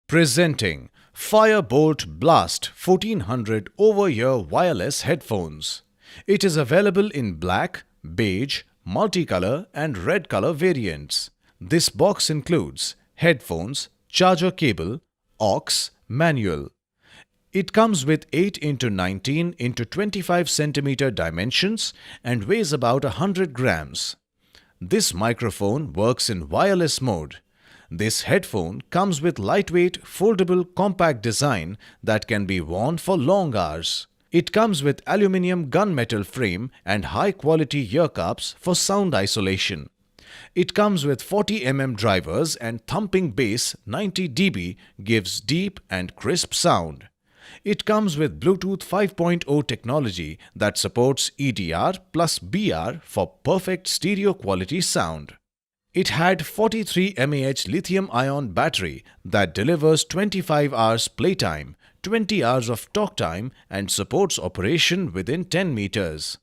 Presenting Fire-Boltt Blast 1400 over-ear wireless headphones. It is available in black, beige, multicolor and red color variants. This box includes headphones, charger cable, aux, manual. It comes with 8x19 x 25 cm dimensions and weighs about 100 grams. This microphone works in wireless mode. This headphone comes with lightweight, foldable, compact design that can be worn for long hours. It comes with aluminium gunmetal frame and high-quality ear cups for sound isolation. It comes with 40 mm drivers and thumping bass 90 dB gives deep and crisp sound. It comes with Bluetooth 5.0 technology that supports EDR plus BR for perfect stereo quality sound. It had 43 mAh lithium-ion battery that delivers 25 hours playtime, 20 hours of talk time and supports operation within 10 meters.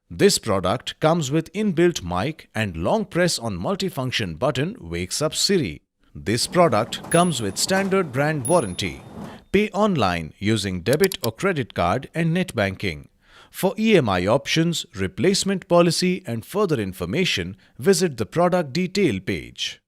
This product comes with inbuilt mic and long press on multifunction button wakes up Siri. This product comes with standard brand warranty. Pay online using debit or credit card and net banking. For EMI options, replacement policy and further information, visit the product detail page.